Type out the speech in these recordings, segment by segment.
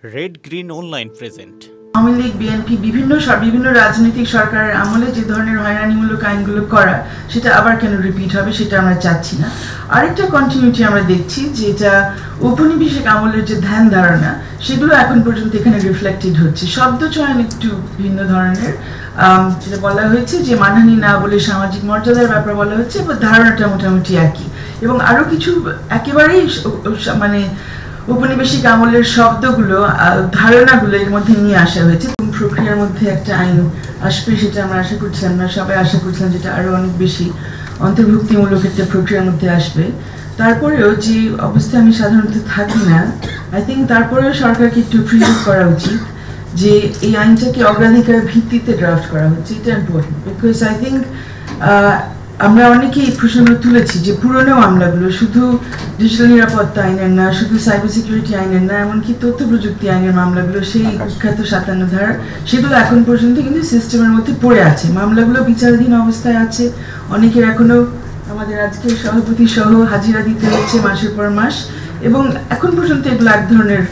Red green online present. Awami League BNP বিভিন্ন রাজনৈতিক সরকারের আমলে যে ধরনের হয়রানিমূলক আইনগুলো করা সেটা আবার কেন রিপিট হবে সেটা আমরা চাচ্ছি না। আরেকটা কন্টিনিউটি আমরা দেখছি যেটা ঔপনিবেশিক আমলের যে ধ্যান ধারণা সেগুলো এখন পর্যন্ত এখানে রিফ্লেক্টেড হচ্ছে। শব্দ চয়ন একটু ভিন্ন ধরনের, যেটা বলা হয়েছে যে মানহানি না বলে সামাজিক মর্যাদার ব্যাপার বলা হচ্ছে, এবং ধারণাটা মোটামুটি একই, এবং আরো কিছু একেবারেই মানে ঔপনিবেশিক আমলের শব্দগুলো ধারণাগুলো এর মধ্যে নিয়ে আসা হয়েছে। প্রক্রিয়ার মধ্যে একটা আইন আসবে সেটা আমরা আশা করছিলাম, আমরা সবাই আশা করছিলাম যেটা আরো অনেক বেশি অন্তর্ভুক্তিমূলক একটা প্রক্রিয়ার মধ্যে আসবে। তারপরেও যে অবস্থায় আমি সাধারণত থাকি না, আই থিঙ্ক তারপরেও সরকারকে একটু প্রিভিউ করা উচিত যে এই আইনটাকে অগ্রাধিকার ভিত্তিতে ড্রাফট করা হচ্ছে। এটা ইম্পর্টেন্ট বিকজ আই থিঙ্ক আমরা অনেকেই প্রশ্ন তুলেছি যে পুরনো মামলাগুলো শুধু ডিজিটাল নিরাপত্তা আইনের না, শুধু সাইবার সিকিউরিটি আইনের না, এমনকি তথ্য প্রযুক্তি আইনের মামলাগুলো, সেই কুখ্যাত 57 ধারা, সেগুলো এখন পর্যন্ত কিন্তু সিস্টেমের মধ্যে পড়ে আছে। মামলাগুলো বিচারাধীন অবস্থায় আছে, অনেকের এখনো আমাদের আজকের সভাপতি সহ হাজিরা দিতে হচ্ছে মাসের পর মাস, এবং এখন পর্যন্ত এগুলো এক ধরনের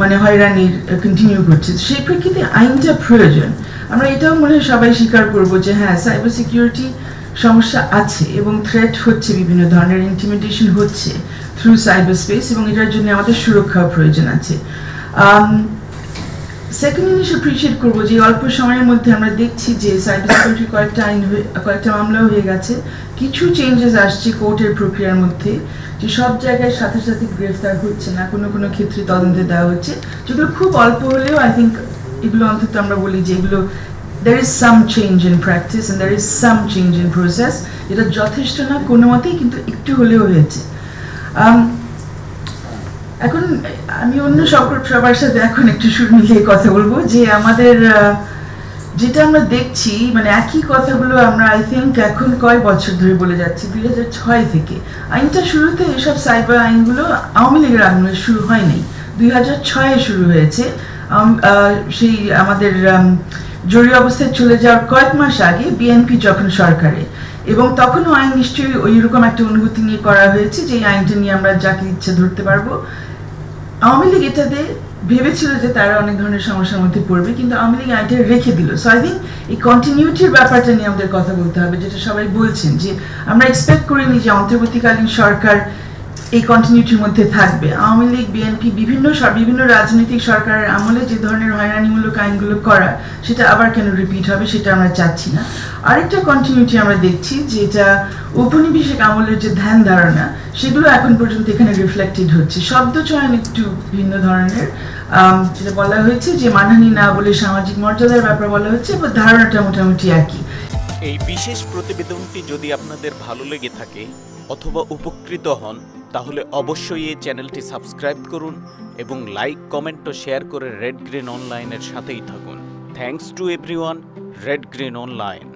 মানে হয়রানির কন্টিনিউ করছে। সেই প্রেক্ষিতে আইনটা প্রয়োজন। আমরা এটাও মনে হয় সবাই স্বীকার করবো যে হ্যাঁ, সাইবার সিকিউরিটি সমস্যা আছে এবং থ্রেট হচ্ছে, বিভিন্ন ধরনের ইন্টিমিডেশন হচ্ছে থ্রু সাইবার স্পেস, এবং এটার জন্য আমাদের সুরক্ষার প্রয়োজন আছে। সেকেন্ড জিনিস অ্যাপ্রিসিয়েট করবো যে অল্প সময়ের মধ্যে আমরা দেখছি যে সাইবার সিকিউরিটির কয়েকটা মামলা হয়ে গেছে, কিছু চেঞ্জেস আসছে কোর্টের প্রক্রিয়ার মধ্যে, যে সব জায়গায় সাথে সাথে গ্রেফতার হচ্ছে না, কোনো ক্ষেত্রে তদন্তে দেওয়া হচ্ছে, যেগুলো খুব অল্প হলেও আই থিঙ্ক এগুলো অন্তত আমরা বলি যে এগুলো there is some change in practice and there is some change in process, এটা যথেষ্ট না কোনো মতেই, কিন্তু একটু হলেও হয়েছে। এখন আমি অন্য সবার সাথে এখন একটু সুর মিলিয়ে কথা বলবো যে আমাদের যেটা আমরা দেখছি মানে একই কথাগুলো আমরা আই থিঙ্ক এখন কয় বছর ধরে বলে যাচ্ছি, 2006 থেকে আইনটা শুরুতে, এসব সাইবার আইনগুলো আওয়ামী লীগের আমলে শুরু হয়নি, 2006-এ শুরু হয়েছে। সেই আমাদের জরুরি অবস্থায় চলে যাওয়ার কয়েক মাস আগে বিএনপি যখন সরকারে, এবং তখনও আইন নিশ্চয়ই ওইরকম একটা অনুভূতি নিয়ে করা হয়েছে যে এই আইনটা নিয়ে আমরা যাকে ইচ্ছে ধরতে পারবো। আওয়ামী লীগ এটাতে ভেবেছিল যে তারা অনেক ধরনের সমস্যার মধ্যে পড়বে, কিন্তু আওয়ামী লীগ আইনটা রেখে দিল। সো আই থিঙ্ক এই কন্টিনিউটির ব্যাপারটা নিয়ে আমাদের কথা বলতে হবে, যেটা সবাই বলছেন যে আমরা এক্সপেক্ট করিনি যে অন্তর্বর্তীকালীন সরকার এই কন্টিনিউটির মধ্যে থাকবে। আওয়ামী লীগ বিএনপি বিভিন্ন রাজনৈতিক সরকারের আমলে যে ধরনের হয়রানিমূলক আইনগুলো করা সেটা আবার কেন রিপিট হবে সেটা আমরা চাচ্ছি না। আরেকটা কন্টিনিউটি আমরা দেখছি যেটা ঔপনিবেশিক আমলের যে ধ্যান ধারণা সেগুলো এখন পর্যন্ত এখানে রিফ্লেক্টেড হচ্ছে। শব্দ চয়ন একটু ভিন্ন ধরনের, যেটা বলা হয়েছে যে মানহানি না বলে সামাজিক মর্যাদার ব্যাপার বলা হচ্ছে, এবং ধারণাটা মোটামুটি একই। এই বিশেষ প্রতিবেদনটি যদি আপনাদের ভালো লেগে থাকে অথবা উপকৃত হন, তাহলে অবশ্যই এই চ্যানেলটি সাবস্ক্রাইব করুন এবং লাইক, কমেন্ট ও শেয়ার করে রেড গ্রিন অনলাইনের সাথেই থাকুন। Thanks to everyone. Red green online.